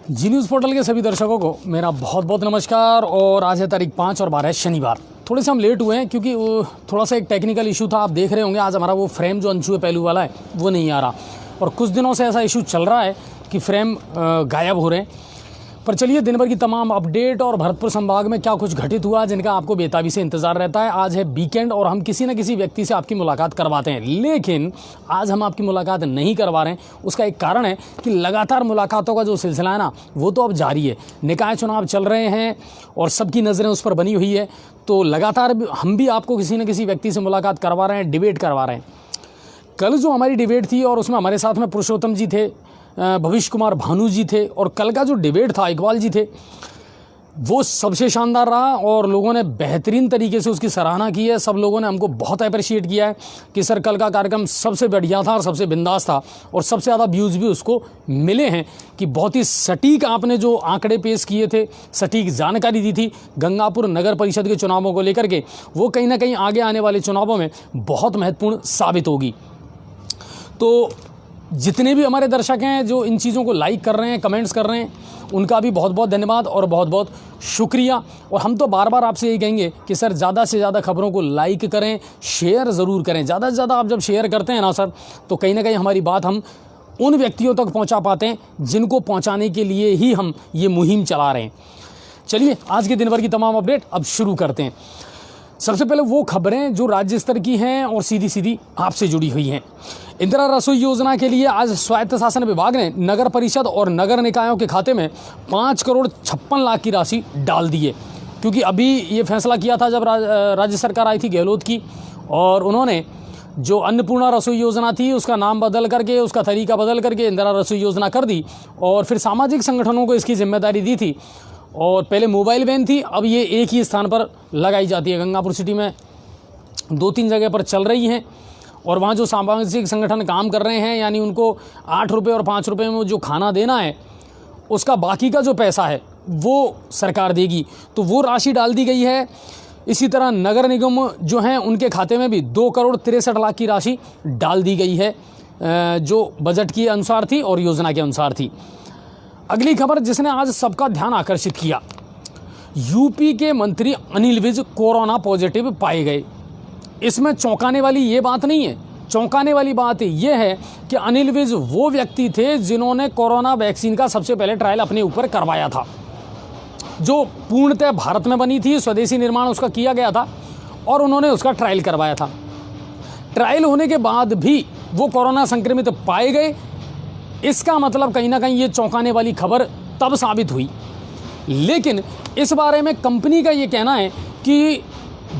जी news portal के सभी दर्शकों को मेरा बहुत बहुत नमस्कार। और आज है तारीख 5 और 12 शनिवार। थोड़े से हम लेट हुए हैं क्योंकि थोड़ा सा एक टेक्निकल इशू था। आप देख रहे होंगे आज हमारा वो फ्रेम जो अनछुए पहलू वाला है वो नहीं आ रहा, और कुछ दिनों से ऐसा इशू चल रहा है कि फ्रेम गायब हो रहे हैं। पर चलिए, दिन भर की तमाम अपडेट और भरतपुर संभाग में क्या कुछ घटित हुआ जिनका आपको बेताबी से इंतजार रहता है। आज है वीकेंड और हम किसी न किसी व्यक्ति से आपकी मुलाकात करवाते हैं, लेकिन आज हम आपकी मुलाकात नहीं करवा रहे हैं। उसका एक कारण है कि लगातार मुलाकातों का जो सिलसिला है ना, वो तो अब जारी है। निकाय चुनाव चल रहे हैं और सबकी नज़रें उस पर बनी हुई है, तो लगातार हम भी आपको किसी न किसी व्यक्ति से मुलाकात करवा रहे हैं, डिबेट करवा रहे हैं। कल जो हमारी डिबेट थी और उसमें हमारे साथ में पुरुषोत्तम जी थे, भविष्य कुमार भानु जी थे, और कल का जो डिबेट था इकबाल जी थे, वो सबसे शानदार रहा और लोगों ने बेहतरीन तरीके से उसकी सराहना की है। सब लोगों ने हमको बहुत अप्रिशिएट किया है कि सर कल का कार्यक्रम सबसे बढ़िया था और सबसे बिंदास था, और सबसे ज़्यादा व्यूज़ भी उसको मिले हैं कि बहुत ही सटीक आपने जो आंकड़े पेश किए थे, सटीक जानकारी दी थी गंगापुर नगर परिषद के चुनावों को लेकर के, वो कहीं ना कहीं आगे आने वाले चुनावों में बहुत महत्वपूर्ण साबित होगी। तो जितने भी हमारे दर्शक हैं जो इन चीज़ों को लाइक कर रहे हैं, कमेंट्स कर रहे हैं, उनका भी बहुत बहुत धन्यवाद और बहुत बहुत शुक्रिया। और हम तो बार बार आपसे यही कहेंगे कि सर ज़्यादा से ज़्यादा खबरों को लाइक करें, शेयर ज़रूर करें। ज़्यादा से ज़्यादा आप जब शेयर करते हैं ना सर, तो कहीं ना कहीं हमारी बात हम उन व्यक्तियों तक पहुँचा पाते हैं जिनको पहुँचाने के लिए ही हम ये मुहिम चला रहे हैं। चलिए, आज के दिन भर की तमाम अपडेट अब शुरू करते हैं। सबसे पहले वो खबरें जो राज्य स्तर की हैं और सीधी सीधी आपसे जुड़ी हुई हैं। इंदिरा रसोई योजना के लिए आज स्वायत्त शासन विभाग ने नगर परिषद और नगर निकायों के खाते में 5 करोड़ 56 लाख की राशि डाल दी है। क्योंकि अभी ये फैसला किया था जब राज्य सरकार आई थी गहलोत की, और उन्होंने जो अन्नपूर्णा रसोई योजना थी उसका नाम बदल करके, उसका तरीका बदल करके इंदिरा रसोई योजना कर दी, और फिर सामाजिक संगठनों को इसकी जिम्मेदारी दी थी। और पहले मोबाइल वैन थी, अब ये एक ही स्थान पर लगाई जाती है। गंगापुर सिटी में 2-3 जगह पर चल रही हैं, और वहाँ जो सामाजिक संगठन काम कर रहे हैं, यानी उनको 8 रुपये और 5 रुपये में जो खाना देना है, उसका बाकी का जो पैसा है वो सरकार देगी। तो वो राशि डाल दी गई है। इसी तरह नगर निगम जो हैं उनके खाते में भी 2 करोड़ 63 लाख की राशि डाल दी गई है, जो बजट के अनुसार थी और योजना के अनुसार थी। अगली खबर जिसने आज सबका ध्यान आकर्षित किया, यूपी के मंत्री अनिल विज कोरोना पॉजिटिव पाए गए। इसमें चौंकाने वाली ये बात नहीं है। चौंकाने वाली बात ये है कि अनिल विज वो व्यक्ति थे जिन्होंने कोरोना वैक्सीन का सबसे पहले ट्रायल अपने ऊपर करवाया था, जो पूर्णतः भारत में बनी थी, स्वदेशी निर्माण उसका किया गया था, और उन्होंने उसका ट्रायल करवाया था। ट्रायल होने के बाद भी वो कोरोना संक्रमित पाए गए। इसका मतलब कहीं ना कहीं ये चौंकाने वाली खबर तब साबित हुई। लेकिन इस बारे में कंपनी का ये कहना है कि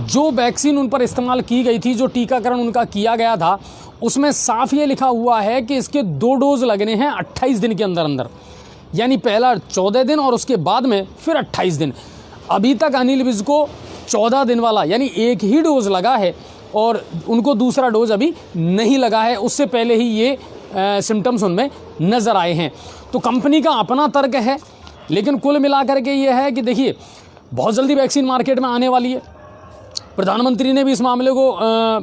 जो वैक्सीन उन पर इस्तेमाल की गई थी, जो टीकाकरण उनका किया गया था, उसमें साफ ये लिखा हुआ है कि इसके 2 डोज लगने हैं 28 दिन के अंदर अंदर, यानी पहला 14 दिन और उसके बाद में फिर 28 दिन। अभी तक अनिल विज को 14 दिन वाला यानी एक ही डोज लगा है, और उनको दूसरा डोज अभी नहीं लगा है। उससे पहले ही ये सिम्टम्स उनमें नज़र आए हैं। तो कंपनी का अपना तर्क है, लेकिन कुल मिलाकर के ये है कि देखिए, बहुत जल्दी वैक्सीन मार्केट में आने वाली है। प्रधानमंत्री ने भी इस मामले को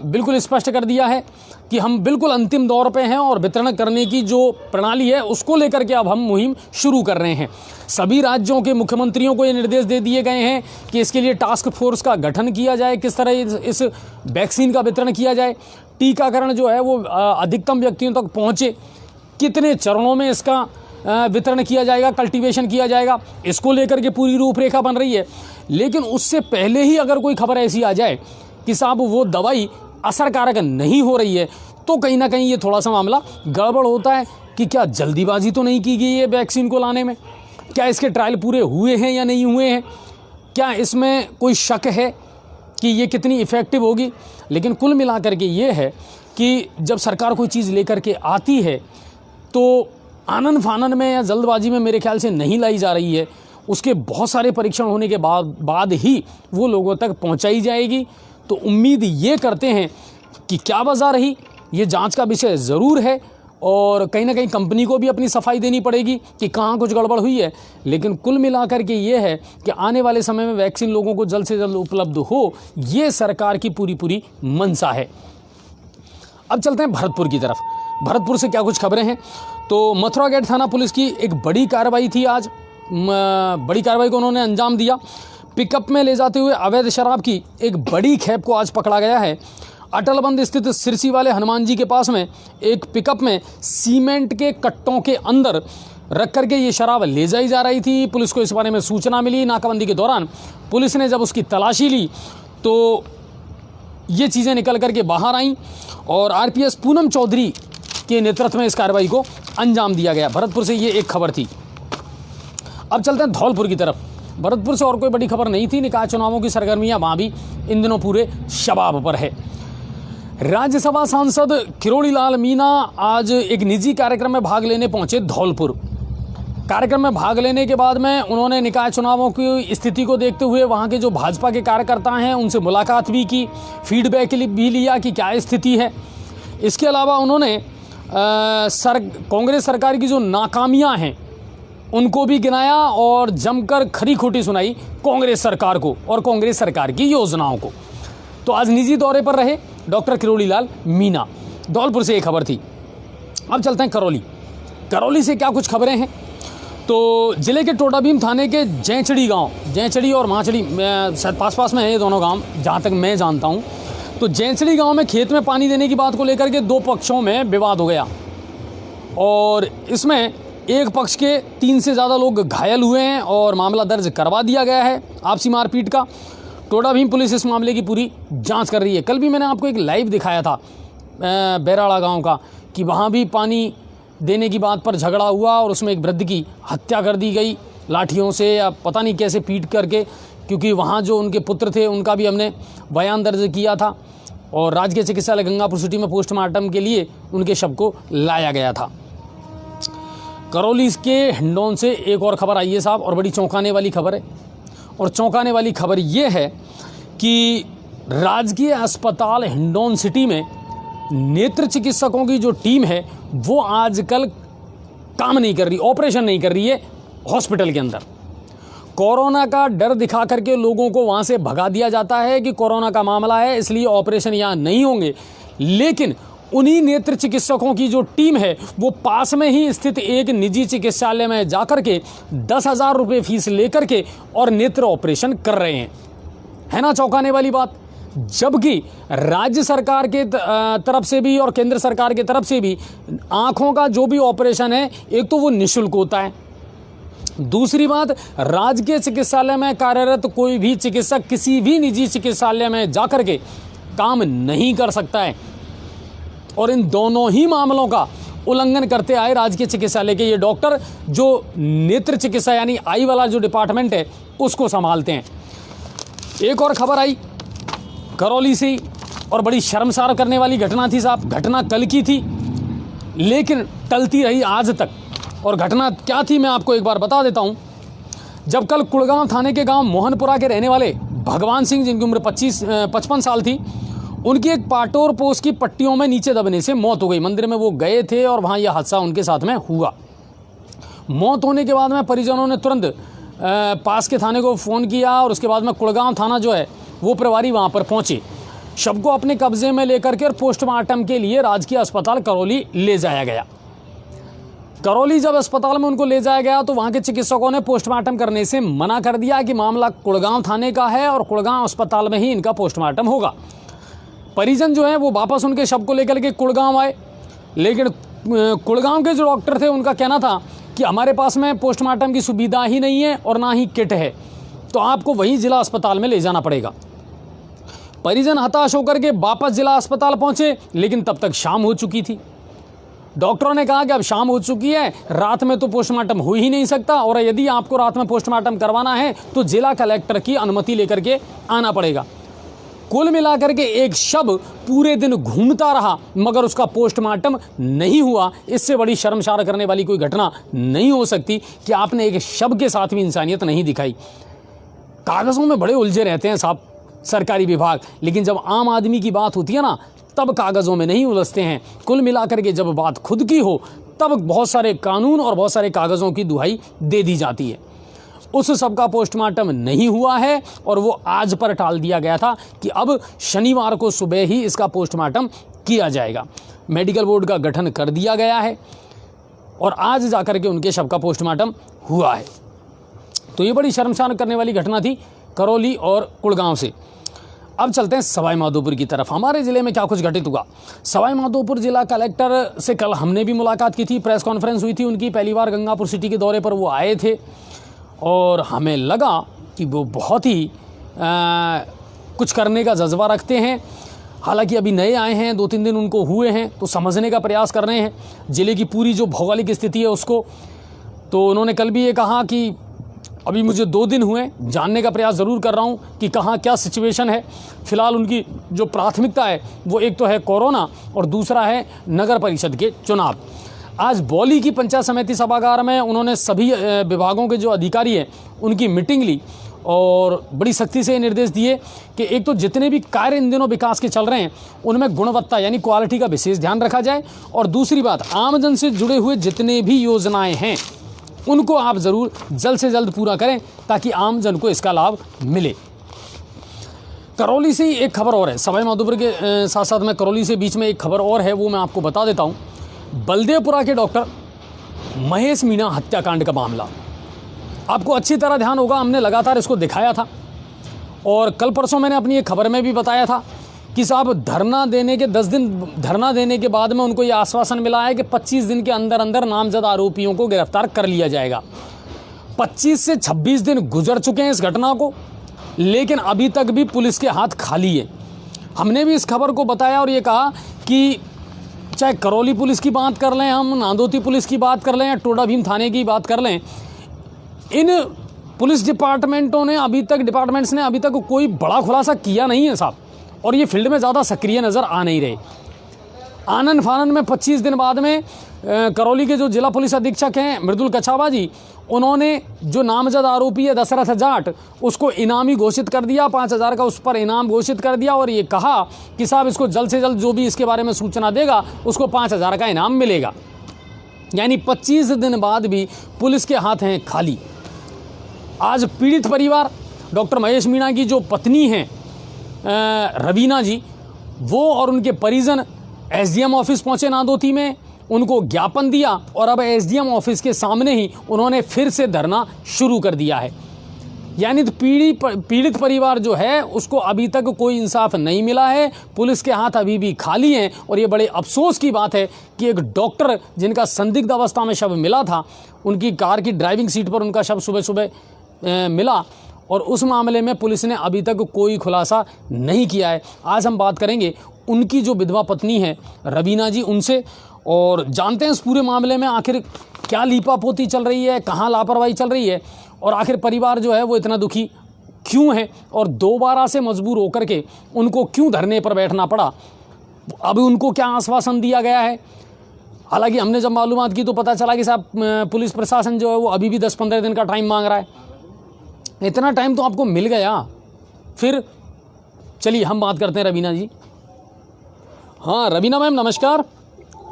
बिल्कुल स्पष्ट कर दिया है कि हम बिल्कुल अंतिम दौर पे हैं, और वितरण करने की जो प्रणाली है उसको लेकर के अब हम मुहिम शुरू कर रहे हैं। सभी राज्यों के मुख्यमंत्रियों को ये निर्देश दे दिए गए हैं कि इसके लिए टास्क फोर्स का गठन किया जाए, किस तरह इस वैक्सीन का वितरण किया जाए, टीकाकरण जो है वो अधिकतम व्यक्तियों तक पहुँचे, कितने चरणों में इसका वितरण किया जाएगा, कल्टीवेशन किया जाएगा, इसको लेकर के पूरी रूपरेखा बन रही है। लेकिन उससे पहले ही अगर कोई खबर ऐसी आ जाए कि साहब वो दवाई असरकारक नहीं हो रही है, तो कहीं ना कहीं ये थोड़ा सा मामला गड़बड़ होता है कि क्या जल्दीबाजी तो नहीं की गई है वैक्सीन को लाने में, क्या इसके ट्रायल पूरे हुए हैं या नहीं हुए हैं, क्या इसमें कोई शक है कि ये कितनी इफ़ेक्टिव होगी। लेकिन कुल मिलाकर के ये है कि जब सरकार कोई चीज़ लेकर के आती है तो आनन फानन में या जल्दबाजी में मेरे ख्याल से नहीं लाई जा रही है। उसके बहुत सारे परीक्षण होने के बाद ही वो लोगों तक पहुंचाई जाएगी। तो उम्मीद ये करते हैं कि क्या वजह रही, ये जांच का विषय ज़रूर है, और कहीं ना कहीं कंपनी को भी अपनी सफाई देनी पड़ेगी कि कहाँ कुछ गड़बड़ हुई है। लेकिन कुल मिलाकर के ये है कि आने वाले समय में वैक्सीन लोगों को जल्द से जल्द उपलब्ध हो, ये सरकार की पूरी मंशा है। अब चलते हैं भरतपुर की तरफ। भरतपुर से क्या कुछ खबरें हैं। तो मथुरा गेट थाना पुलिस की एक बड़ी कार्रवाई थी आज। बड़ी कार्रवाई को उन्होंने अंजाम दिया। पिकअप में ले जाते हुए अवैध शराब की एक बड़ी खेप को आज पकड़ा गया है। अटलबंद स्थित सिरसी वाले हनुमान जी के पास में एक पिकअप में सीमेंट के कट्टों के अंदर रख करके ये शराब ले जाई जा रही थी। पुलिस को इस बारे में सूचना मिली। नाकाबंदी के दौरान पुलिस ने जब उसकी तलाशी ली तो ये चीज़ें निकल करके बाहर आईं और आरपीएस पूनम चौधरी के नेतृत्व में इस कार्रवाई को अंजाम दिया गया। भरतपुर से ये एक खबर थी। अब चलते हैं धौलपुर की तरफ। भरतपुर से और कोई बड़ी खबर नहीं थी। निकाय चुनावों की सरगर्मियां वहाँ भी इन दिनों पूरे शबाब पर है। राज्यसभा सांसद किरोड़ी लाल मीणा आज एक निजी कार्यक्रम में भाग लेने पहुंचे धौलपुर। कार्यक्रम में भाग लेने के बाद में उन्होंने निकाय चुनावों की स्थिति को देखते हुए वहां के जो भाजपा के कार्यकर्ता हैं उनसे मुलाकात भी की, फीडबैक भी लिया कि क्या स्थिति है। इसके अलावा उन्होंने कांग्रेस सरकार की जो नाकामियां हैं उनको भी गिनाया और जमकर खरी खोटी सुनाई कांग्रेस सरकार को और कांग्रेस सरकार की योजनाओं को। तो आज निजी दौरे पर रहे डॉक्टर किरोड़ी लाल मीणा। धौलपुर से एक खबर थी। अब चलते हैं करौली। करौली से क्या कुछ खबरें हैं। तो जिले के टोडाभीम थाने के जैचड़ी गांव, जैचड़ी और माचड़ी शायद पास में है ये दोनों गांव जहां तक मैं जानता हूं। तो जैचड़ी गांव में खेत में पानी देने की बात को लेकर के दो पक्षों में विवाद हो गया और इसमें एक पक्ष के 3 से ज़्यादा लोग घायल हुए हैं और मामला दर्ज करवा दिया गया है आपसी मारपीट का। टोडाभीम पुलिस इस मामले की पूरी जांच कर रही है। कल भी मैंने आपको एक लाइव दिखाया था बैराड़ा गांव का कि वहाँ भी पानी देने की बात पर झगड़ा हुआ और उसमें एक वृद्ध की हत्या कर दी गई लाठियों से या पता नहीं कैसे पीट करके, क्योंकि वहाँ जो उनके पुत्र थे उनका भी हमने बयान दर्ज किया था और राजकीय चिकित्सालय गंगापुर सिटी में पोस्टमार्टम के लिए उनके शव को लाया गया था। करौली के हिंडौन से एक और खबर आई है साहब और बड़ी चौंकाने वाली खबर है। और चौंकाने वाली खबर ये है कि राजकीय अस्पताल हिंडौन सिटी में नेत्र चिकित्सकों की जो टीम है वो आजकल काम नहीं कर रही, ऑपरेशन नहीं कर रही है हॉस्पिटल के अंदर। कोरोना का डर दिखा करके लोगों को वहाँ से भगा दिया जाता है कि कोरोना का मामला है इसलिए ऑपरेशन यहाँ नहीं होंगे, लेकिन उन्हीं नेत्र चिकित्सकों की जो टीम है वो पास में ही स्थित एक निजी चिकित्सालय में जाकर के 10,000 रुपये फीस लेकर के और नेत्र ऑपरेशन कर रहे हैं। है ना चौंकाने वाली बात। जबकि राज्य सरकार के तरफ से भी और केंद्र सरकार की तरफ से भी आंखों का जो भी ऑपरेशन है एक तो वो निःशुल्क होता है, दूसरी बात राजकीय चिकित्सालय में कार्यरत कोई भी चिकित्सक किसी भी निजी चिकित्सालय में जाकर के काम नहीं कर सकता है। और इन दोनों ही मामलों का उल्लंघन करते आए राजकीय चिकित्सालय के ये डॉक्टर जो नेत्र चिकित्सा यानी आई वाला जो डिपार्टमेंट है उसको संभालते हैं। एक और खबर आई करौली से और बड़ी शर्मसार करने वाली घटना थी साहब। घटना कल की थी लेकिन टलती रही आज तक। और घटना क्या थी मैं आपको एक बार बता देता हूं। जब कल कुड़गांव थाने के गांव मोहनपुरा के रहने वाले भगवान सिंह, जिनकी उम्र 55 साल थी, उनकी एक पाटोर पोस की पट्टियों में नीचे दबने से मौत हो गई। मंदिर में वो गए थे और वहाँ यह हादसा उनके साथ में हुआ। मौत होने के बाद में परिजनों ने तुरंत पास के थाने को फ़ोन किया और उसके बाद में कुड़गांव थाना जो है वो प्रभारी वहाँ पर पहुँचे। शव को अपने कब्जे में लेकर के और पोस्टमार्टम के लिए राजकीय अस्पताल करौली ले जाया गया। करौली जब अस्पताल में उनको ले जाया गया तो वहाँ के चिकित्सकों ने पोस्टमार्टम करने से मना कर दिया कि मामला कुड़गांव थाने का है और कुड़गांव अस्पताल में ही इनका पोस्टमार्टम होगा। परिजन जो है वो वापस उनके शव को लेकर के कुड़गांव आए, लेकिन कुड़गांव के जो डॉक्टर थे उनका कहना था कि हमारे पास में पोस्टमार्टम की सुविधा ही नहीं है और ना ही किट है, तो आपको वही जिला अस्पताल में ले जाना पड़ेगा। परिजन हताश होकर के वापस जिला अस्पताल पहुंचे, लेकिन तब तक शाम हो चुकी थी। डॉक्टरों ने कहा कि अब शाम हो चुकी है, रात में तो पोस्टमार्टम हो ही नहीं सकता और यदि आपको रात में पोस्टमार्टम करवाना है तो जिला कलेक्टर की अनुमति लेकर के आना पड़ेगा। कुल मिलाकर के एक शव पूरे दिन घूमता रहा मगर उसका पोस्टमार्टम नहीं हुआ। इससे बड़ी शर्मसार करने वाली कोई घटना नहीं हो सकती कि आपने एक शव के साथ भी इंसानियत नहीं दिखाई। कागज़ों में बड़े उलझे रहते हैं साहब सरकारी विभाग, लेकिन जब आम आदमी की बात होती है ना तब कागज़ों में नहीं उलझते हैं। कुल मिलाकर के जब बात खुद की हो तब बहुत सारे कानून और बहुत सारे कागज़ों की दुहाई दे दी जाती है। उस सब का पोस्टमार्टम नहीं हुआ है और वो आज पर टाल दिया गया था कि अब शनिवार को सुबह ही इसका पोस्टमार्टम किया जाएगा। मेडिकल बोर्ड का गठन कर दिया गया है और आज जाकर के उनके शव का पोस्टमार्टम हुआ है। तो ये बड़ी शर्मसार करने वाली घटना थी करौली और कुड़गांव से। अब चलते हैं सवाई माधोपुर की तरफ। हमारे ज़िले में क्या कुछ घटित हुआ। सवाई माधोपुर जिला कलेक्टर से कल हमने भी मुलाकात की थी, प्रेस कॉन्फ्रेंस हुई थी उनकी। पहली बार गंगापुर सिटी के दौरे पर वो आए थे और हमें लगा कि वो बहुत ही कुछ करने का जज्बा रखते हैं। हालांकि अभी नए आए हैं, 2-3 दिन उनको हुए हैं, तो समझने का प्रयास कर रहे हैं ज़िले की पूरी जो भौगोलिक स्थिति है उसको। तो उन्होंने कल भी ये कहा कि अभी मुझे 2 दिन हुए, जानने का प्रयास ज़रूर कर रहा हूँ कि कहाँ क्या सिचुएशन है। फ़िलहाल उनकी जो प्राथमिकता है वो एक तो है कोरोना और दूसरा है नगर परिषद के चुनाव। आज बौली की पंचायत समिति सभागार में उन्होंने सभी विभागों के जो अधिकारी हैं उनकी मीटिंग ली और बड़ी सख्ती से निर्देश दिए कि एक तो जितने भी कार्य इन दिनों विकास के चल रहे हैं उनमें गुणवत्ता यानी क्वालिटी का विशेष ध्यान रखा जाए, और दूसरी बात आमजन से जुड़े हुए जितने भी योजनाएं हैं उनको आप ज़रूर जल्द से जल्द पूरा करें ताकि आम जन को इसका लाभ मिले। करौली से ही एक खबर और है, सवाई माधोपुर के साथ साथ में करौली से बीच में एक खबर और है, वो मैं आपको बता देता हूँ। बलदेवपुरा के डॉक्टर महेश मीणा हत्याकांड का मामला, आपको अच्छी तरह ध्यान होगा, हमने लगातार इसको दिखाया था और कल परसों मैंने अपनी एक खबर में भी बताया था कि साहब धरना देने के 10 दिन धरना देने के बाद में उनको ये आश्वासन मिला है कि 25 दिन के अंदर अंदर नामजद आरोपियों को गिरफ्तार कर लिया जाएगा। 25 से 26 दिन गुजर चुके हैं इस घटना को, लेकिन अभी तक भी पुलिस के हाथ खाली है। हमने भी इस खबर को बताया और ये कहा कि चाहे करौली पुलिस की बात कर लें, हम नांदोती पुलिस की बात कर लें या टोडा भीम थाने की बात कर लें, इन पुलिस डिपार्टमेंट्स ने अभी तक कोई बड़ा खुलासा किया नहीं है साहब, और ये फील्ड में ज़्यादा सक्रिय नज़र आ नहीं रहे। आनन फानन में 25 दिन बाद में करौली के जो जिला पुलिस अधीक्षक हैं मृदुल कछावा जी, उन्होंने जो नामजद आरोपी है दशरथ जाट उसको इनामी घोषित कर दिया, 5,000 का उस पर इनाम घोषित कर दिया और ये कहा कि साहब इसको जल्द से जल्द जो भी इसके बारे में सूचना देगा उसको 5,000 का इनाम मिलेगा। यानी 25 दिन बाद भी पुलिस के हाथ हैं खाली। आज पीड़ित परिवार डॉक्टर महेश मीणा की जो पत्नी हैं रवीना जी, वो और उनके परिजन एसडीएम ऑफिस पहुंचे नांदोती में, उनको ज्ञापन दिया और अब एसडीएम ऑफिस के सामने ही उन्होंने फिर से धरना शुरू कर दिया है। यानी तो पीड़ित परिवार जो है उसको अभी तक कोई इंसाफ नहीं मिला है, पुलिस के हाथ अभी भी खाली हैं। और ये बड़े अफसोस की बात है कि एक डॉक्टर जिनका संदिग्ध अवस्था में शव मिला था, उनकी कार की ड्राइविंग सीट पर उनका शव सुबह सुबह मिला और उस मामले में पुलिस ने अभी तक कोई खुलासा नहीं किया है। आज हम बात करेंगे उनकी जो विधवा पत्नी है रवीना जी उनसे, और जानते हैं इस पूरे मामले में आखिर क्या लीपापोती चल रही है, कहाँ लापरवाही चल रही है और आखिर परिवार जो है वो इतना दुखी क्यों है और दोबारा से मजबूर होकर के उनको क्यों धरने पर बैठना पड़ा। अभी उनको क्या आश्वासन दिया गया है। हालांकि हमने जब मालूमात की तो पता चला कि साहब पुलिस प्रशासन जो है वो अभी भी 10-15 दिन का टाइम मांग रहा है। इतना टाइम तो आपको मिल गया। फिर चलिए हम बात करते हैं रवीना जी। हाँ रवीना मैम नमस्कार।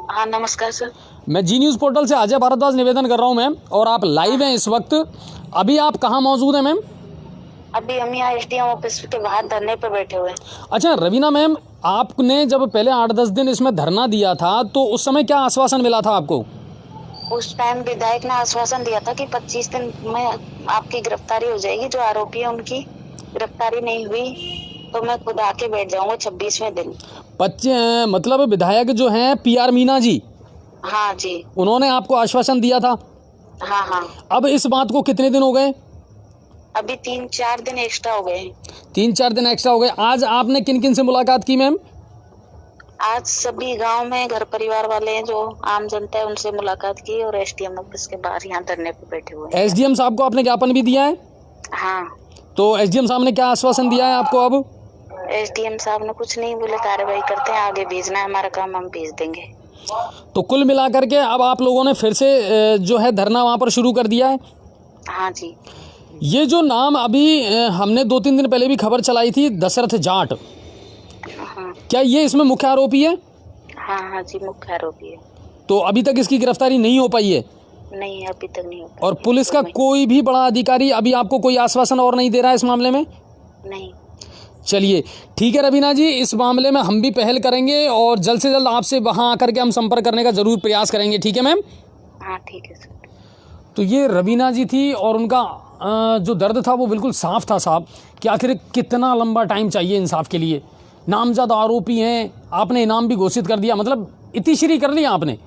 हाँ नमस्कार सर। मैं जी न्यूज़ पोर्टल से अजय भारद्वाज निवेदन कर रहा हूँ मैम, और आप लाइव हैं इस वक्त। अभी आप कहाँ मौजूद हैं मैम? अभी हम यहाँ एसडीएम ऑफिस के बाहर धरने पे बैठे हुए हैं। अच्छा रवीना मैम, आपने जब पहले 8-10 दिन इसमें धरना दिया था तो उस समय क्या आश्वासन मिला था आपको? उस टाइम विधायक ने आश्वासन दिया था कि 25 दिन में आपकी गिरफ्तारी हो जाएगी। जो आरोपी है उनकी गिरफ्तारी नहीं हुई तो मैं खुद आके बैठ जाऊंगा 26वें दिन। मतलब विधायक जो हैं PR मीणा जी? हाँ जी। उन्होंने आपको आश्वासन दिया था? हाँ हाँ। अब इस बात को कितने दिन हो गए? अभी 3-4 दिन एक्स्ट्रा हो गए। 3-4 दिन एक्स्ट्रा हो गए। आज आपने किन किन से मुलाकात की मैम? आज सभी गांव में घर परिवार वाले हैं, जो आम जनता है उनसे मुलाकात की और एसडीएम ऑफिस के बाहर यहाँ धरने पे बैठे हुए हैं। एसडीएम साहब को आपने ज्ञापन भी दिया है? हाँ। तो एसडीएम साहब ने क्या आश्वासन दिया है आपको? अब एसडीएम साहब ने कुछ नहीं बोले, कार्रवाई करते हैं, आगे भेजना है हमारा काम, हम भेज देंगे। तो कुल मिलाकर के अब आप लोगों ने फिर से जो है धरना वहाँ पर शुरू कर दिया है? हाँ जी। ये जो नाम अभी हमने 2-3 दिन पहले भी खबर चलाई थी, दशरथ जाट, हाँ। क्या ये इसमें मुख्य आरोपी है? हाँ हाँ जी, मुख्य आरोपी है। तो अभी तक इसकी गिरफ्तारी नहीं हो पाई है? नहीं, अभी तक नहीं हो पाई। और पुलिस का कोई भी बड़ा अधिकारी अभी आपको कोई आश्वासन और नहीं दे रहा है इस मामले में? नहीं। चलिए ठीक है रवीना जी, इस मामले में हम भी पहल करेंगे और जल्द से जल्द आपसे वहाँ आकर के हम संपर्क करने का ज़रूर प्रयास करेंगे। ठीक है मैम? हाँ ठीक है सर। तो ये रवीना जी थी और उनका जो दर्द था वो बिल्कुल साफ था साहब कि आखिर कितना लंबा टाइम चाहिए इंसाफ के लिए। नामजद आरोपी हैं, आपने इनाम भी घोषित कर दिया, मतलब इतिश्री कर लिया आपने,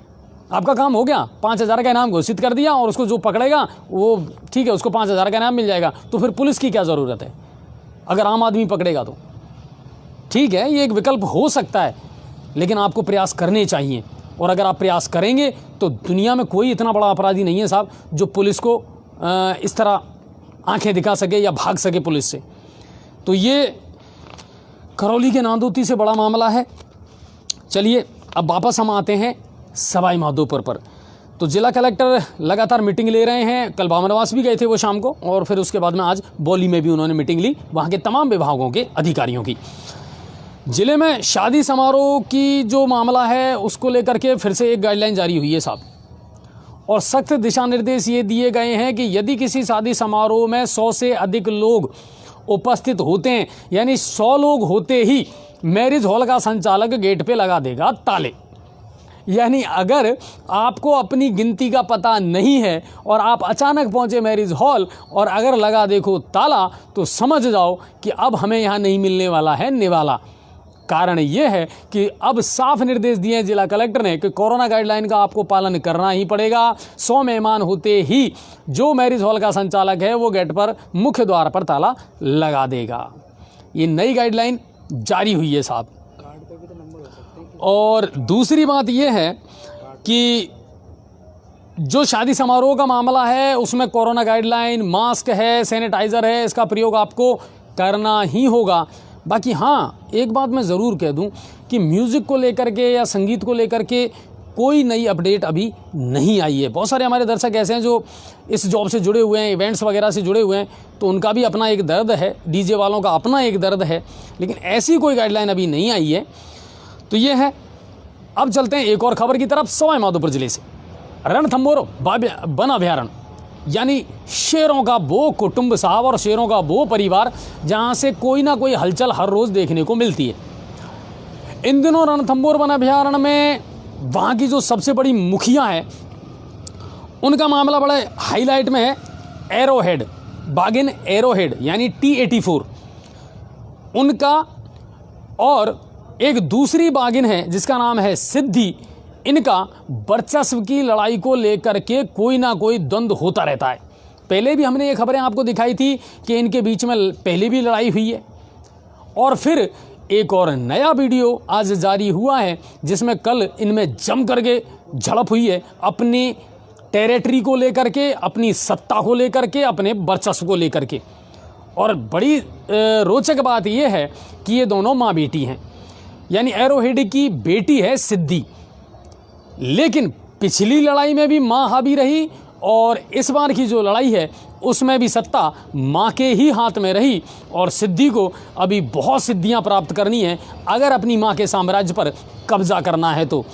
आपका काम हो गया। 5,000 का इनाम घोषित कर दिया और उसको जो पकड़ेगा वो ठीक है, उसको 5,000 का इनाम मिल जाएगा। तो फिर पुलिस की क्या ज़रूरत है अगर आम आदमी पकड़ेगा तो? ठीक है, ये एक विकल्प हो सकता है, लेकिन आपको प्रयास करने चाहिए। और अगर आप प्रयास करेंगे तो दुनिया में कोई इतना बड़ा अपराधी नहीं है साहब जो पुलिस को इस तरह आंखें दिखा सके या भाग सके पुलिस से। तो ये करौली के नांदोती से बड़ा मामला है। चलिए अब वापस हम आते हैं सवाई माधोपुर पर। तो जिला कलेक्टर लगातार मीटिंग ले रहे हैं। कल बामनवास भी गए थे वो शाम को, और फिर उसके बाद में आज बौली में भी उन्होंने मीटिंग ली वहाँ के तमाम विभागों के अधिकारियों की। जिले में शादी समारोह की जो मामला है उसको लेकर के फिर से एक गाइडलाइन जारी हुई है साहब, और सख्त दिशा निर्देश ये दिए गए हैं कि यदि किसी शादी समारोह में 100 से अधिक लोग उपस्थित होते हैं, यानी 100 लोग होते ही मैरिज हॉल का संचालक गेट पे लगा देगा ताले। यानी अगर आपको अपनी गिनती का पता नहीं है और आप अचानक पहुंचे मैरिज हॉल और अगर लगा देखो ताला, तो समझ जाओ कि अब हमें यहाँ नहीं मिलने वाला है निवाला। कारण ये है कि अब साफ निर्देश दिए हैं जिला कलेक्टर ने कि कोरोना गाइडलाइन का आपको पालन करना ही पड़ेगा। 100 मेहमान होते ही जो मैरिज हॉल का संचालक है वो गेट पर मुख्य द्वार पर ताला लगा देगा। ये नई गाइडलाइन जारी हुई है साहब। और दूसरी बात यह है कि जो शादी समारोह का मामला है उसमें कोरोना गाइडलाइन, मास्क है, सैनिटाइज़र है, इसका प्रयोग आपको करना ही होगा। बाकी हाँ, एक बात मैं ज़रूर कह दूं कि म्यूज़िक को लेकर के या संगीत को लेकर के कोई नई अपडेट अभी नहीं आई है। बहुत सारे हमारे दर्शक ऐसे हैं जो इस जॉब से जुड़े हुए हैं, इवेंट्स वगैरह से जुड़े हुए हैं, तो उनका भी अपना एक दर्द है, डीजे वालों का अपना एक दर्द है, लेकिन ऐसी कोई गाइडलाइन अभी नहीं आई है। तो ये है। अब चलते हैं एक और खबर की तरफ। सवाई माधोपुर जिले से रणथंभौर वन अभयारण्य, यानी शेरों का वो कुटुंब साहब और शेरों का वो परिवार जहां से कोई ना कोई हलचल हर रोज देखने को मिलती है। इन दिनों रणथंभौर वन अभयारण्य में वहां की जो सबसे बड़ी मुखिया है उनका मामला बड़ा हाईलाइट में है। एरोहेड, बागिन एरोहेड यानी T84 उनका, और एक दूसरी बागिन है जिसका नाम है सिद्धि। इनका वर्चस्व की लड़ाई को लेकर के कोई ना कोई द्वंद्व होता रहता है। पहले भी हमने ये खबरें आपको दिखाई थी कि इनके बीच में पहले भी लड़ाई हुई है, और फिर एक और नया वीडियो आज जारी हुआ है जिसमें कल इनमें जम करके झड़प हुई है, अपनी टेरिटरी को लेकर के, अपनी सत्ता को लेकर के, अपने वर्चस्व को लेकर के। और बड़ी रोचक बात यह है कि ये दोनों माँ बेटी हैं, यानी एरोहेड की बेटी है सिद्धि, लेकिन पिछली लड़ाई में भी माँ हावी रही और इस बार की जो लड़ाई है उसमें भी सत्ता माँ के ही हाथ में रही। और सिद्धि को अभी बहुत सिद्धियाँ प्राप्त करनी है अगर अपनी माँ के साम्राज्य पर कब्जा करना है। तो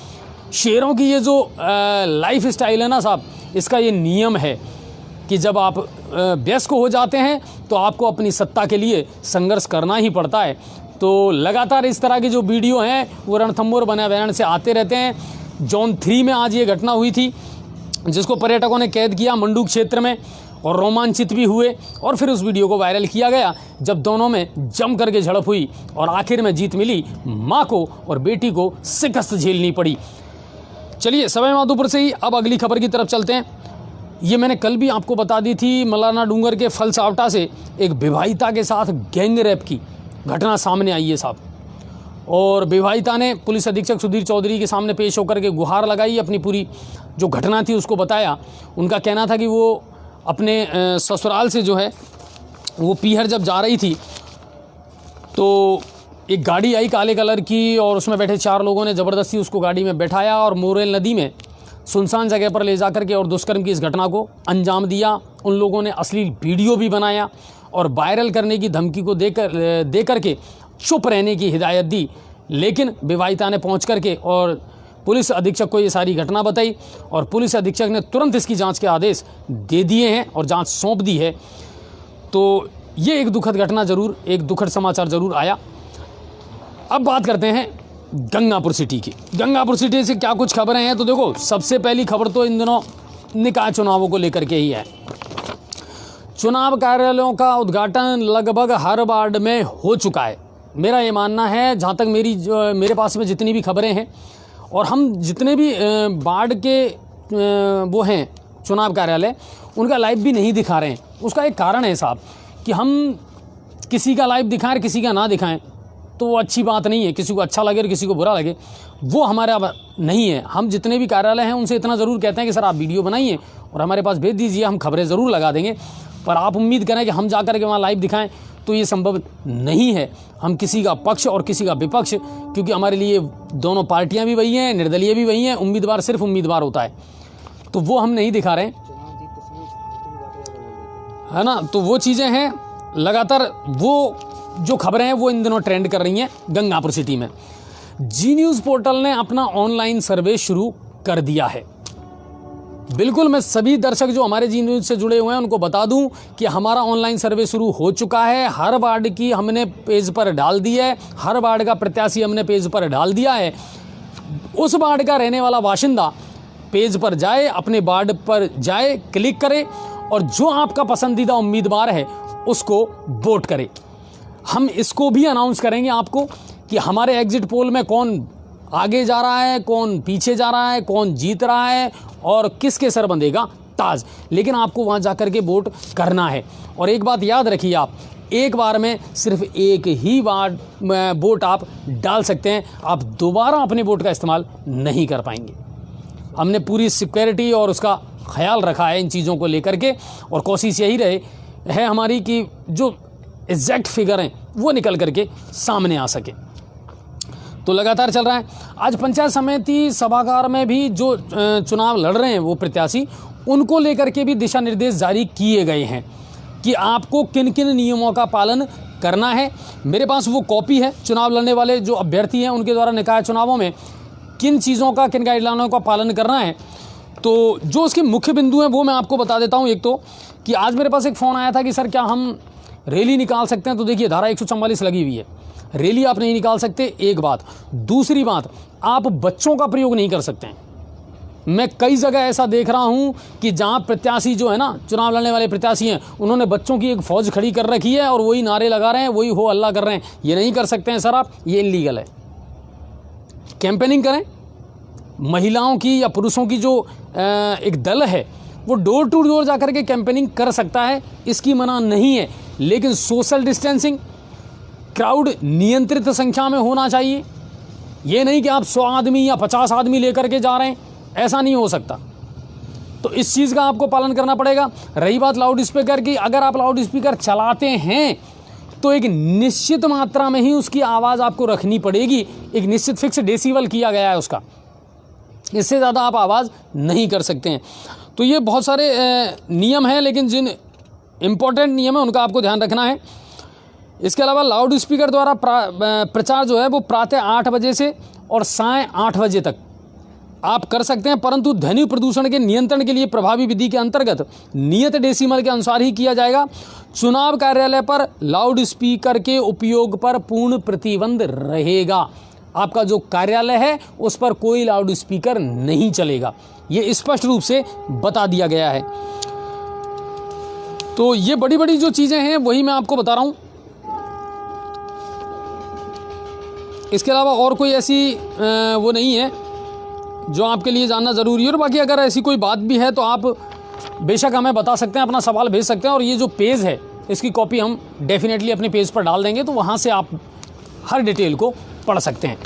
शेरों की ये जो लाइफ स्टाइल है ना साहब, इसका ये नियम है कि जब आप वयस्क हो जाते हैं तो आपको अपनी सत्ता के लिए संघर्ष करना ही पड़ता है। तो लगातार इस तरह के जो वीडियो हैं वो रणथंभौर वन अभयारण्य से आते रहते हैं। जोन 3 में आज ये घटना हुई थी जिसको पर्यटकों ने कैद किया मंडू क्षेत्र में, और रोमांचित भी हुए, और फिर उस वीडियो को वायरल किया गया जब दोनों में जम करके झड़प हुई और आखिर में जीत मिली माँ को और बेटी को शिकस्त झेलनी पड़ी। चलिए सवाई माधोपुर से ही अब अगली खबर की तरफ चलते हैं। ये मैंने कल भी आपको बता दी थी, मलाना डूंगर के फलसावटा से एक विवाहिता के साथ गैंग रेप की घटना सामने आई है साहब। और विवाहिता ने पुलिस अधीक्षक सुधीर चौधरी के सामने पेश होकर के गुहार लगाई, अपनी पूरी जो घटना थी उसको बताया। उनका कहना था कि वो अपने ससुराल से जो है वो पीहर जब जा रही थी तो एक गाड़ी आई काले कलर की, और उसमें बैठे 4 लोगों ने ज़बरदस्ती उसको गाड़ी में बैठाया और मोरेल नदी में सुनसान जगह पर ले जा करके और दुष्कर्म की इस घटना को अंजाम दिया। उन लोगों ने अश्लील वीडियो भी बनाया और वायरल करने की धमकी को दे करके चुप रहने की हिदायत दी। लेकिन विवाहिता ने पहुंच करके और पुलिस अधीक्षक को ये सारी घटना बताई, और पुलिस अधीक्षक ने तुरंत इसकी जांच के आदेश दे दिए हैं और जांच सौंप दी है। तो ये एक दुखद घटना ज़रूर, एक दुखद समाचार ज़रूर आया। अब बात करते हैं गंगापुर सिटी की। गंगापुर सिटी से क्या कुछ खबरें हैं, तो देखो सबसे पहली खबर तो इन दिनों निकाय चुनावों को लेकर के ही है। चुनाव कार्यालयों का उद्घाटन लगभग हर वार्ड में हो चुका है। मेरा ये मानना है, जहाँ तक मेरे पास में जितनी भी खबरें हैं, और हम जितने भी वार्ड के वो हैं चुनाव कार्यालय, उनका लाइव भी नहीं दिखा रहे हैं। उसका एक कारण है साहब कि हम किसी का लाइव दिखाएं और किसी का ना दिखाएं तो वो अच्छी बात नहीं है। किसी को अच्छा लगे और किसी को बुरा लगे, वो हमारे अब नहीं है। हम जितने भी कार्यालय हैं उनसे इतना ज़रूर कहते हैं कि सर आप वीडियो बनाइए और हमारे पास भेज दीजिए, हम खबरें ज़रूर लगा देंगे। पर आप उम्मीद करें कि हम जाकर के वहाँ लाइव दिखाएं तो ये संभव नहीं है। हम किसी का पक्ष और किसी का विपक्ष, क्योंकि हमारे लिए दोनों पार्टियाँ भी वही हैं, निर्दलीय भी वही हैं, उम्मीदवार सिर्फ उम्मीदवार होता है, तो वो हम नहीं दिखा रहे हैं, है ना। तो वो चीज़ें हैं, लगातार वो जो खबरें हैं वो इन दिनों ट्रेंड कर रही हैं गंगापुर सिटी में। जी न्यूज़ पोर्टल ने अपना ऑनलाइन सर्वे शुरू कर दिया है। बिल्कुल, मैं सभी दर्शक जो हमारे जी न्यूज़ से जुड़े हुए हैं उनको बता दूं कि हमारा ऑनलाइन सर्वे शुरू हो चुका है। हर वार्ड की हमने पेज पर डाल दी है, हर वार्ड का प्रत्याशी हमने पेज पर डाल दिया है। उस वार्ड का रहने वाला बाशिंदा पेज पर जाए, अपने वार्ड पर जाए, क्लिक करे और जो आपका पसंदीदा उम्मीदवार है उसको वोट करे। हम इसको भी अनाउंस करेंगे आपको कि हमारे एग्जिट पोल में कौन आगे जा रहा है, कौन पीछे जा रहा है, कौन जीत रहा है और किसके सर बंधेगा ताज। लेकिन आपको वहाँ जाकर के वोट करना है। और एक बात याद रखिए, आप एक बार में सिर्फ एक ही बार वोट आप डाल सकते हैं, आप दोबारा अपने वोट का इस्तेमाल नहीं कर पाएंगे। हमने पूरी सिक्योरिटी और उसका ख्याल रखा है इन चीज़ों को लेकर के, और कोशिश यही रहे है हमारी कि जो एग्जैक्ट फिगर हैं वो निकल करके सामने आ सके। तो लगातार चल रहा है। आज पंचायत समिति सभागार में भी जो चुनाव लड़ रहे हैं वो प्रत्याशी, उनको लेकर के भी दिशा निर्देश जारी किए गए हैं कि आपको किन किन नियमों का पालन करना है। मेरे पास वो कॉपी है, चुनाव लड़ने वाले जो अभ्यर्थी हैं उनके द्वारा निकाय चुनावों में किन चीज़ों का, किन गाइडलाइनों का पालन करना है। तो जो उसके मुख्य बिंदु हैं वो मैं आपको बता देता हूँ। एक तो कि आज मेरे पास एक फ़ोन आया था कि सर क्या हम रैली निकाल सकते हैं, तो देखिए धारा 144 लगी हुई है, रैली आप नहीं निकाल सकते, एक बात। दूसरी बात, आप बच्चों का प्रयोग नहीं कर सकते हैं। मैं कई जगह ऐसा देख रहा हूं कि जहां प्रत्याशी जो है ना, चुनाव लड़ने वाले प्रत्याशी हैं, उन्होंने बच्चों की एक फौज खड़ी कर रखी है और वही नारे लगा रहे हैं, वही हो हल्ला कर रहे हैं। ये नहीं कर सकते हैं सर आप, ये इलीगल है। कैंपेनिंग करें, महिलाओं की या पुरुषों की जो एक दल है वो डोर टू डोर जाकर के कैंपेनिंग कर सकता है, इसकी मना नहीं है। लेकिन सोशल डिस्टेंसिंग, क्राउड नियंत्रित संख्या में होना चाहिए। ये नहीं कि आप 100 आदमी या 50 आदमी लेकर के जा रहे हैं, ऐसा नहीं हो सकता। तो इस चीज़ का आपको पालन करना पड़ेगा। रही बात लाउड स्पीकर की, अगर आप लाउड स्पीकर चलाते हैं तो एक निश्चित मात्रा में ही उसकी आवाज़ आपको रखनी पड़ेगी। एक निश्चित फिक्स डेसिबल किया गया है उसका, इससे ज़्यादा आप आवाज़ नहीं कर सकते हैं। तो ये बहुत सारे नियम हैं, लेकिन जिन इम्पोर्टेंट नियम है उनका आपको ध्यान रखना है। इसके अलावा लाउड स्पीकर द्वारा प्रचार जो है वो प्रातः 8 बजे से और साय 8 बजे तक आप कर सकते हैं, परंतु ध्वनि प्रदूषण के नियंत्रण के लिए प्रभावी विधि के अंतर्गत नियत डेसिमल के अनुसार ही किया जाएगा। चुनाव कार्यालय पर लाउड स्पीकर के उपयोग पर पूर्ण प्रतिबंध रहेगा। आपका जो कार्यालय है उस पर कोई लाउड स्पीकर नहीं चलेगा, ये स्पष्ट रूप से बता दिया गया है। तो ये बड़ी बड़ी जो चीज़ें हैं वही मैं आपको बता रहा हूँ। इसके अलावा और कोई ऐसी वो नहीं है जो आपके लिए जानना ज़रूरी है। और बाकी अगर ऐसी कोई बात भी है तो आप बेशक हमें बता सकते हैं, अपना सवाल भेज सकते हैं। और ये जो पेज है इसकी कॉपी हम डेफिनेटली अपने पेज पर डाल देंगे, तो वहाँ से आप हर डिटेल को पढ़ सकते हैं।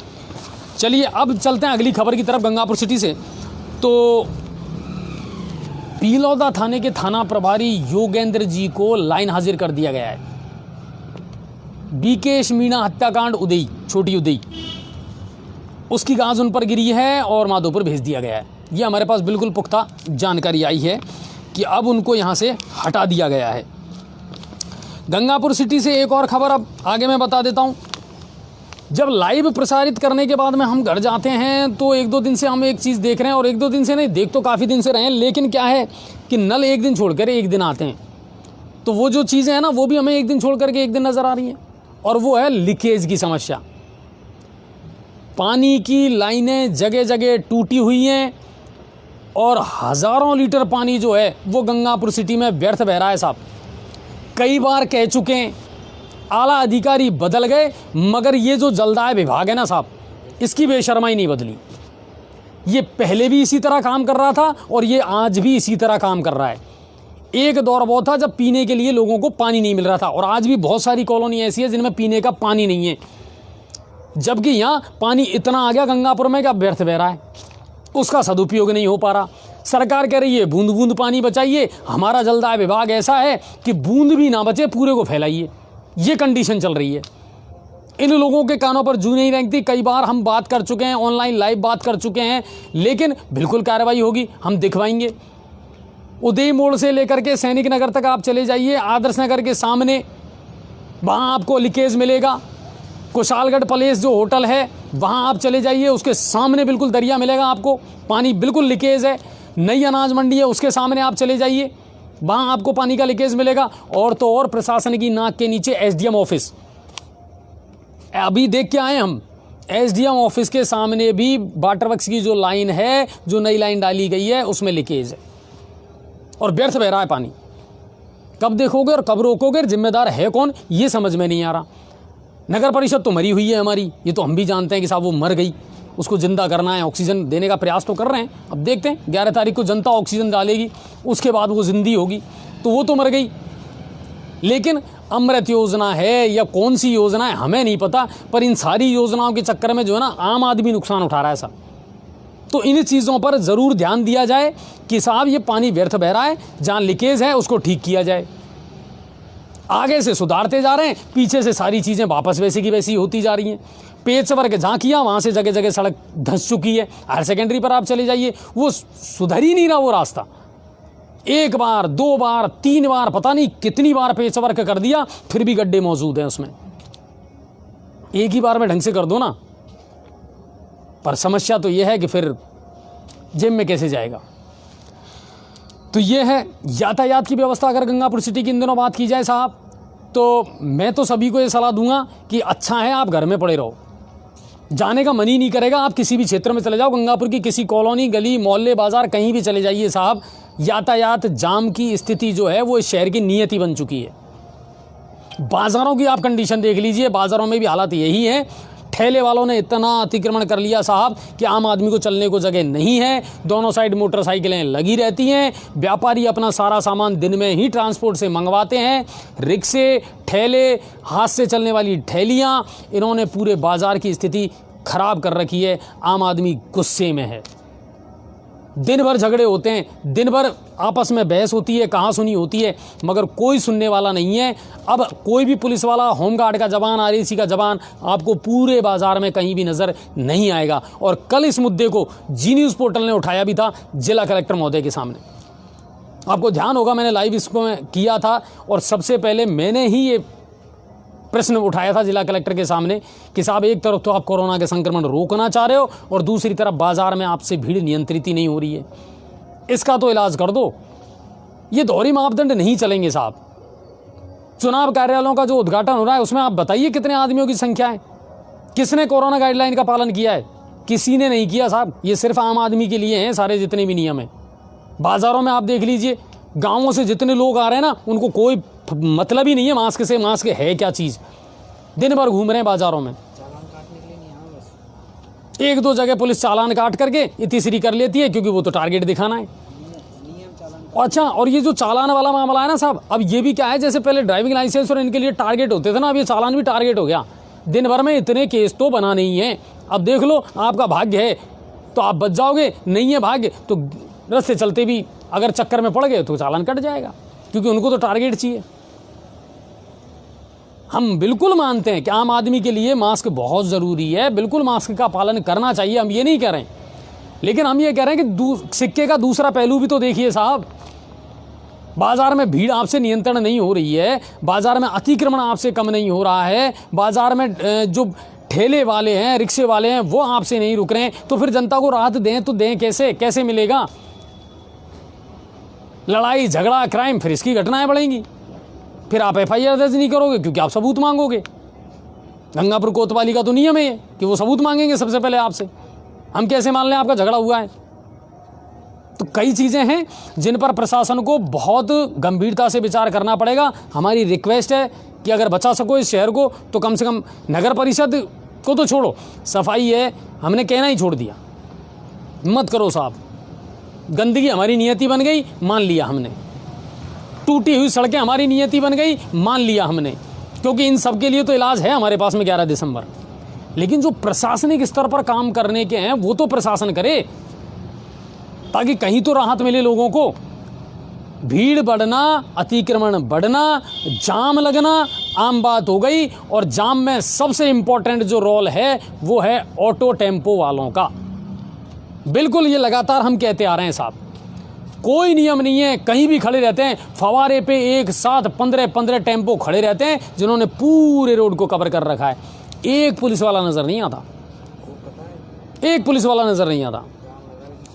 चलिए अब चलते हैं अगली खबर की तरफ गंगापुर सिटी से। तो पीलौदा थाने के थाना प्रभारी योगेंद्र जी को लाइन हाजिर कर दिया गया है। बीकेश मीणा हत्याकांड उदई, छोटी उदई, उसकी गाज उन पर गिरी है और माधोपुर भेज दिया गया है। ये हमारे पास बिल्कुल पुख्ता जानकारी आई है कि अब उनको यहाँ से हटा दिया गया है। गंगापुर सिटी से एक और खबर अब आगे मैं बता देता हूँ। जब लाइव प्रसारित करने के बाद में हम घर जाते हैं तो 1-2 दिन से हम एक चीज़ देख रहे हैं, और 1-2 दिन से नहीं, देख तो काफ़ी दिन से रहे हैं, लेकिन क्या है कि नल एक दिन छोड़कर एक दिन आते हैं। तो वो जो चीज़ें हैं ना, वो भी हमें एक दिन छोड़ करके एक दिन नज़र आ रही हैं, और वो है लीकेज की समस्या। पानी की लाइनें जगह जगह टूटी हुई हैं और हज़ारों लीटर पानी जो है वो गंगापुर सिटी में व्यर्थ बह रहा है साहब। कई बार कह चुके हैं, आला अधिकारी बदल गए, मगर ये जो जलदाय विभाग है ना साहब, इसकी बेशर्माई नहीं बदली। ये पहले भी इसी तरह काम कर रहा था और ये आज भी इसी तरह काम कर रहा है। एक दौर वो था जब पीने के लिए लोगों को पानी नहीं मिल रहा था, और आज भी बहुत सारी कॉलोनी ऐसी है जिनमें पीने का पानी नहीं है, जबकि यहाँ पानी इतना आ गया गंगापुर में कि अब व्यर्थ बह रहा है, उसका सदुपयोग नहीं हो पा रहा। सरकार कह रही है बूंद बूंद पानी बचाइए, हमारा जलदाय विभाग ऐसा है कि बूंद भी ना बचे पूरे को फैलाइए, ये कंडीशन चल रही है। इन लोगों के कानों पर जू नहीं रेंगती। कई बार हम बात कर चुके हैं, ऑनलाइन लाइव बात कर चुके हैं, लेकिन बिल्कुल कार्रवाई होगी, हम दिखवाएंगे। उदय मोड़ से लेकर के सैनिक नगर तक आप चले जाइए, आदर्श नगर के सामने वहाँ आपको लीकेज मिलेगा। कुशालगढ़ पैलेस जो होटल है वहाँ आप चले जाइए, उसके सामने बिल्कुल दरिया मिलेगा आपको, पानी बिल्कुल लीकेज है। नई अनाज मंडी है, उसके सामने आप चले जाइए, वहाँ आपको पानी का लीकेज मिलेगा। और तो और प्रशासन की नाक के नीचे एसडीएम ऑफिस, अभी देख के आए हम, एसडीएम ऑफिस के सामने भी वाटर वर्क्स की जो लाइन है, जो नई लाइन डाली गई है, उसमें लीकेज है और व्यर्थ बह रहा है पानी। कब देखोगे और कब रोकोगे, जिम्मेदार है कौन, ये समझ में नहीं आ रहा। नगर परिषद तो मरी हुई है हमारी, ये तो हम भी जानते हैं कि साहब वो मर गई, उसको जिंदा करना है, ऑक्सीजन देने का प्रयास तो कर रहे हैं। अब देखते हैं 11 तारीख को जनता ऑक्सीजन डालेगी, उसके बाद वो जिंदी होगी, तो वो तो मर गई। लेकिन अमृत योजना है या कौन सी योजना है हमें नहीं पता, पर इन सारी योजनाओं के चक्कर में जो है ना, आम आदमी नुकसान उठा रहा है साहब। तो इन चीज़ों पर ज़रूर ध्यान दिया जाए कि साहब ये पानी व्यर्थ बह रहा है, जहाँ लीकेज है उसको ठीक किया जाए। आगे से सुधारते जा रहे हैं, पीछे से सारी चीज़ें वापस वैसी की वैसी होती जा रही हैं। पेच वर्क जहाँ किया वहाँ से जगह जगह सड़क धंस चुकी है। हायर सेकेंडरी पर आप चले जाइए, वो सुधर ही नहीं रहा वो रास्ता। एक बार, दो बार, तीन बार, पता नहीं कितनी बार पेच वर्क कर दिया, फिर भी गड्ढे मौजूद हैं उसमें। एक ही बार में ढंग से कर दो ना। पर समस्या तो यह है कि फिर जेब में कैसे जाएगा। तो ये है यातायात की व्यवस्था। अगर गंगापुर सिटी की इन दिनों बात की जाए साहब, तो मैं तो सभी को ये सलाह दूंगा कि अच्छा है आप घर में पड़े रहो, जाने का मन ही नहीं करेगा। आप किसी भी क्षेत्र में चले जाओ, गंगापुर की किसी कॉलोनी, गली, मोहल्ले, बाजार, कहीं भी चले जाइए साहब, यातायात जाम की स्थिति जो है वो इस शहर की नियति बन चुकी है। बाज़ारों की आप कंडीशन देख लीजिए, बाज़ारों में भी हालत यही है। ठेले वालों ने इतना अतिक्रमण कर लिया साहब कि आम आदमी को चलने को जगह नहीं है। दोनों साइड मोटरसाइकिलें लगी रहती हैं। व्यापारी अपना सारा सामान दिन में ही ट्रांसपोर्ट से मंगवाते हैं। रिक्शे, ठेले, हाथ से चलने वाली ठेलियाँ, इन्होंने पूरे बाज़ार की स्थिति खराब कर रखी है। आम आदमी गुस्से में है। दिन भर झगड़े होते हैं, दिन भर आपस में बहस होती है, कहाँ सुनी होती है, मगर कोई सुनने वाला नहीं है। अब कोई भी पुलिस वाला, होमगार्ड का जवान, आरएसी का जवान आपको पूरे बाजार में कहीं भी नज़र नहीं आएगा। और कल इस मुद्दे को जी न्यूज़ पोर्टल ने उठाया भी था जिला कलेक्टर महोदय के सामने। आपको ध्यान होगा, मैंने लाइव इसको किया था और सबसे पहले मैंने ही ये प्रश्न उठाया था जिला कलेक्टर के सामने कि साहब एक तरफ तो आप कोरोना के संक्रमण रोकना चाह रहे हो और दूसरी तरफ बाजार में आपसे भीड़ नियंत्रित ही नहीं हो रही है, इसका तो इलाज कर दो। ये दोहरी मापदंड नहीं चलेंगे साहब। चुनाव कार्यालयों का जो उद्घाटन हो रहा है उसमें आप बताइए कितने आदमियों की संख्या है, किसने कोरोना गाइडलाइन का पालन किया है? किसी ने नहीं किया साहब। ये सिर्फ आम आदमी के लिए हैं सारे जितने भी नियम हैं। बाजारों में आप देख लीजिए, गाँवों से जितने लोग आ रहे हैं ना, उनको कोई मतलब ही नहीं है मास्क से। मास्क है क्या चीज़? दिन भर घूम रहे हैं बाजारों में। एक दो जगह पुलिस चालान काट करके तीसरी कर लेती है, क्योंकि वो तो टारगेट दिखाना है। अच्छा, और ये जो चालान वाला मामला है ना साहब, अब ये भी क्या है, जैसे पहले ड्राइविंग लाइसेंस और इनके लिए टारगेट होते थे ना, अब ये चालान भी टारगेट हो गया। दिन भर में इतने केस तो बना नहीं है। अब देख लो, आपका भाग्य है तो आप बच जाओगे, नहीं है भाग्य तो रास्ते चलते भी अगर चक्कर में पड़ गए तो चालान कट जाएगा, क्योंकि उनको तो टारगेट चाहिए। हम बिल्कुल मानते हैं कि आम आदमी के लिए मास्क बहुत ज़रूरी है, बिल्कुल मास्क का पालन करना चाहिए, हम ये नहीं कह रहे हैं। लेकिन हम ये कह रहे हैं कि सिक्के का दूसरा पहलू भी तो देखिए साहब। बाजार में भीड़ आपसे नियंत्रण नहीं हो रही है, बाजार में अतिक्रमण आपसे कम नहीं हो रहा है, बाजार में जो ठेले वाले हैं, रिक्शे वाले हैं, वो आपसे नहीं रुक रहे हैं, तो फिर जनता को राहत दें तो दें कैसे? कैसे मिलेगा? लड़ाई झगड़ा क्राइम, फिर इसकी घटनाएं बढ़ेंगी। फिर आप FIR दर्ज नहीं करोगे क्योंकि आप सबूत मांगोगे। गंगापुर कोतवाली का तो नियम है कि वो सबूत मांगेंगे सबसे पहले आपसे। हम कैसे मान लें आपका झगड़ा हुआ है? तो कई चीज़ें हैं जिन पर प्रशासन को बहुत गंभीरता से विचार करना पड़ेगा। हमारी रिक्वेस्ट है कि अगर बचा सको इस शहर को तो कम से कम नगर परिषद को तो छोड़ो, सफाई है हमने कहना ही छोड़ दिया, मत करो साहब। गंदगी हमारी नियति बन गई, मान लिया हमने। टूटी हुई सड़कें हमारी नियति बन गई, मान लिया हमने, क्योंकि इन सब के लिए तो इलाज है हमारे पास में 11 दिसंबर। लेकिन जो प्रशासनिक स्तर पर काम करने के हैं वो तो प्रशासन करे, ताकि कहीं तो राहत मिले लोगों को। भीड़ बढ़ना, अतिक्रमण बढ़ना, जाम लगना आम बात हो गई। और जाम में सबसे इंपॉर्टेंट जो रोल है वो है ऑटो टेम्पो वालों का। बिल्कुल, ये लगातार हम कहते आ रहे हैं साहब, कोई नियम नहीं है, कहीं भी खड़े रहते हैं। फवारे पे एक साथ 15 टेम्पो खड़े रहते हैं जिन्होंने पूरे रोड को कवर कर रखा है। एक पुलिस वाला नजर नहीं आता, एक पुलिस वाला नजर नहीं आता।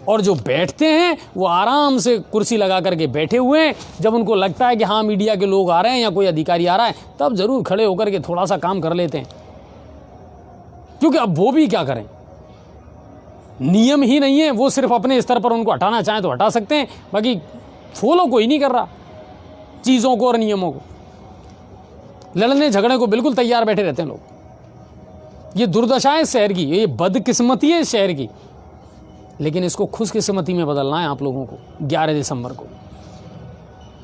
और जो बैठते हैं वो आराम से कुर्सी लगा करके बैठे हुए हैं। जब उनको लगता है कि हाँ मीडिया के लोग आ रहे हैं या कोई अधिकारी आ रहा है, तब जरूर खड़े होकर के थोड़ा सा काम कर लेते हैं, क्योंकि अब वो भी क्या करें, नियम ही नहीं है। वो सिर्फ अपने स्तर पर उनको हटाना चाहें तो हटा सकते हैं, बाकी फॉलो कोई नहीं कर रहा चीज़ों को और नियमों को। लड़ने झगड़ने को बिल्कुल तैयार बैठे रहते हैं लोग। ये दुर्दशा है शहर की, ये बदकिस्मती है शहर की। लेकिन इसको खुशकिस्मती में बदलना है आप लोगों को। 11 दिसंबर को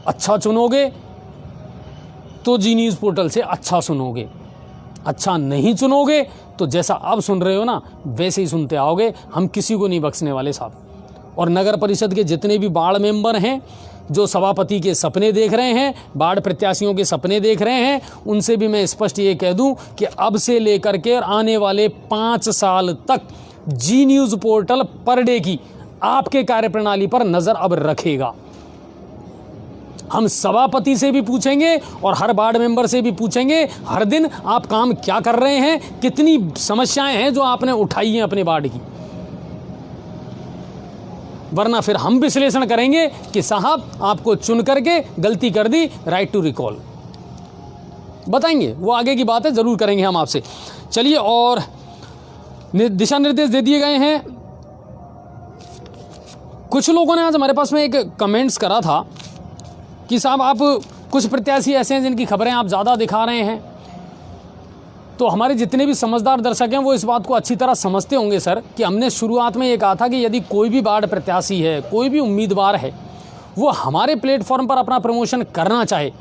अच्छा चुनोगे तो जी न्यूज़ पोर्टल से अच्छा सुनोगे, अच्छा नहीं चुनोगे तो जैसा अब सुन रहे हो ना वैसे ही सुनते आओगे। हम किसी को नहीं बख्शने वाले साहब। और नगर परिषद के जितने भी वार्ड मेंबर हैं जो सभापति के सपने देख रहे हैं, वार्ड प्रत्याशियों के सपने देख रहे हैं, उनसे भी मैं स्पष्ट ये कह दूं कि अब से लेकर के आने वाले 5 साल तक जी न्यूज़ पोर्टल पर डे की आपके कार्यप्रणाली पर नजर अब रखेगा। हम सभापति से भी पूछेंगे और हर वार्ड मेंबर से भी पूछेंगे हर दिन आप काम क्या कर रहे हैं, कितनी समस्याएं हैं जो आपने उठाई हैं अपने वार्ड की। वरना फिर हम विश्लेषण करेंगे कि साहब आपको चुन करके गलती कर दी, राइट टू रिकॉल बताएंगे। वो आगे की बात है, जरूर करेंगे हम आपसे। चलिए, और दिशा निर्देश दे दिए गए हैं। कुछ लोगों ने आज हमारे पास में एक कमेंट्स करा था कि साहब आप कुछ प्रत्याशी ऐसे हैं जिनकी खबरें आप ज़्यादा दिखा रहे हैं। तो हमारे जितने भी समझदार दर्शक हैं वो इस बात को अच्छी तरह समझते होंगे सर कि हमने शुरुआत में ये कहा था कि यदि कोई भी वार्ड प्रत्याशी है, कोई भी उम्मीदवार है, वो हमारे प्लेटफॉर्म पर अपना प्रमोशन करना चाहे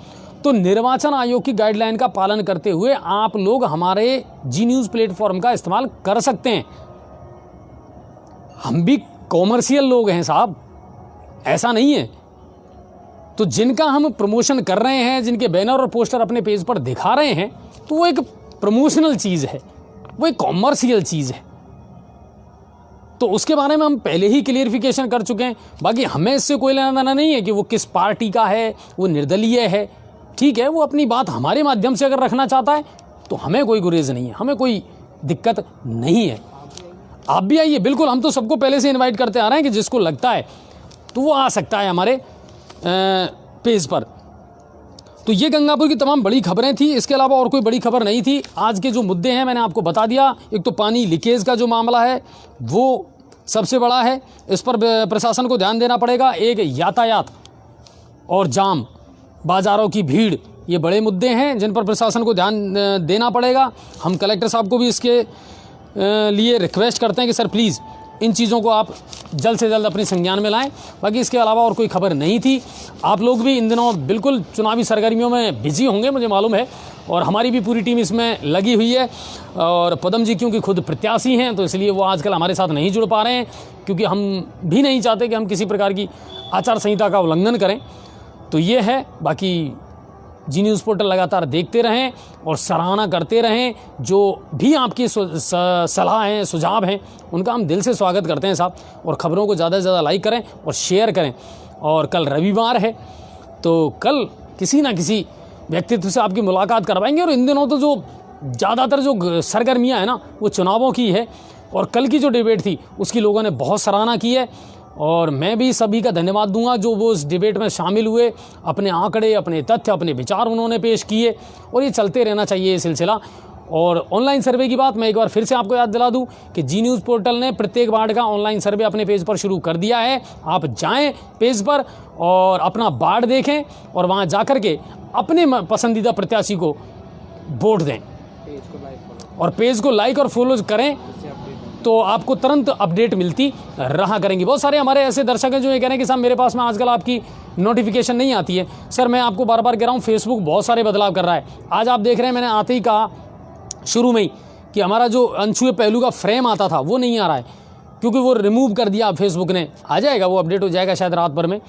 तो निर्वाचन आयोग की गाइडलाइन का पालन करते हुए आप लोग हमारे जी न्यूज़ प्लेटफॉर्म का इस्तेमाल कर सकते हैं। हम भी कॉमर्शियल लोग हैं साहब, ऐसा नहीं है। तो जिनका हम प्रमोशन कर रहे हैं, जिनके बैनर और पोस्टर अपने पेज पर दिखा रहे हैं, तो वो एक प्रमोशनल चीज़ है, वो एक कॉमर्शियल चीज़ है। तो उसके बारे में हम पहले ही क्लियरिफिकेशन कर चुके हैं। बाकी हमें इससे कोई लेना देना नहीं है कि वो किस पार्टी का है, वो निर्दलीय है, ठीक है। वो अपनी बात हमारे माध्यम से अगर रखना चाहता है तो हमें कोई गुरेज नहीं है, हमें कोई दिक्कत नहीं है। आप भी आइए, बिल्कुल। हम तो सबको पहले से इनवाइट करते आ रहे हैं कि जिसको लगता है तो वो आ सकता है हमारे पेज पर। तो ये गंगापुर की तमाम बड़ी खबरें थी, इसके अलावा और कोई बड़ी खबर नहीं थी। आज के जो मुद्दे हैं मैंने आपको बता दिया। एक तो पानी लीकेज का जो मामला है वो सबसे बड़ा है, इस पर प्रशासन को ध्यान देना पड़ेगा। एक यातायात और जाम, बाज़ारों की भीड़, ये बड़े मुद्दे हैं जिन पर प्रशासन को ध्यान देना पड़ेगा। हम कलेक्टर साहब को भी इसके लिए रिक्वेस्ट करते हैं कि सर प्लीज़ इन चीज़ों को आप जल्द से जल्द अपने संज्ञान में लाएं। बाकी इसके अलावा और कोई खबर नहीं थी। आप लोग भी इन दिनों बिल्कुल चुनावी सरगर्मियों में बिजी होंगे, मुझे मालूम है, और हमारी भी पूरी टीम इसमें लगी हुई है। और पदम जी क्योंकि खुद प्रत्याशी हैं तो इसलिए वो आजकल हमारे साथ नहीं जुड़ पा रहे हैं, क्योंकि हम भी नहीं चाहते कि हम किसी प्रकार की आचार संहिता का उल्लंघन करें। तो ये है। बाकी जी न्यूज़ पोर्टल लगातार देखते रहें और सराहना करते रहें। जो भी आपकी सलाह हैं, सुझाव हैं, उनका हम दिल से स्वागत करते हैं साहब। और ख़बरों को ज़्यादा से ज़्यादा लाइक करें और शेयर करें। और कल रविवार है तो कल किसी ना किसी व्यक्तित्व से आपकी मुलाकात करवाएंगे। और इन दिनों तो जो ज़्यादातर जो सरगर्मियाँ हैं ना वो चुनावों की है। और कल की जो डिबेट थी उसकी लोगों ने बहुत सराहना की है। और मैं भी सभी का धन्यवाद दूंगा जो वो इस डिबेट में शामिल हुए, अपने आंकड़े, अपने तथ्य, अपने विचार उन्होंने पेश किए, और ये चलते रहना चाहिए ये सिलसिला। और ऑनलाइन सर्वे की बात मैं एक बार फिर से आपको याद दिला दूं कि जी न्यूज़ पोर्टल ने प्रत्येक वार्ड का ऑनलाइन सर्वे अपने पेज पर शुरू कर दिया है। आप जाएं पेज पर और अपना वार्ड देखें और वहां जाकर के अपने पसंदीदा प्रत्याशी को वोट दें और पेज को लाइक और फॉलो करें, तो आपको तुरंत अपडेट मिलती रहा करेंगी। बहुत सारे हमारे ऐसे दर्शक हैं जो ये कह रहे हैं कि साहब मेरे पास में आजकल आपकी नोटिफिकेशन नहीं आती है। सर मैं आपको बार बार कह रहा हूँ, फेसबुक बहुत सारे बदलाव कर रहा है। आज आप देख रहे हैं, मैंने आते ही कहा शुरू में ही कि हमारा जो अनछुए पहलू का फ्रेम आता था वो नहीं आ रहा है, क्योंकि वो रिमूव कर दिया फेसबुक ने। आ जाएगा, वो अपडेट हो जाएगा शायद रात भर में।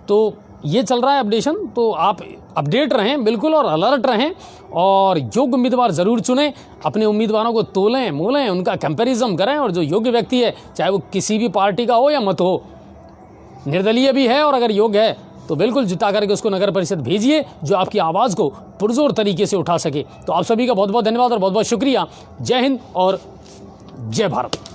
तो ये चल रहा है अपडेशन, तो आप अपडेट रहें बिल्कुल और अलर्ट रहें और योग्य उम्मीदवार ज़रूर चुनें। अपने उम्मीदवारों को तोलें मोलें, उनका कंपैरिजन करें, और जो योग्य व्यक्ति है, चाहे वो किसी भी पार्टी का हो या मत हो, निर्दलीय भी है और अगर योग्य है तो बिल्कुल जिता करके उसको नगर परिषद भेजिए, जो आपकी आवाज़ को पुरजोर तरीके से उठा सके। तो आप सभी का बहुत बहुत धन्यवाद और बहुत बहुत शुक्रिया। जय हिंद और जय भारत।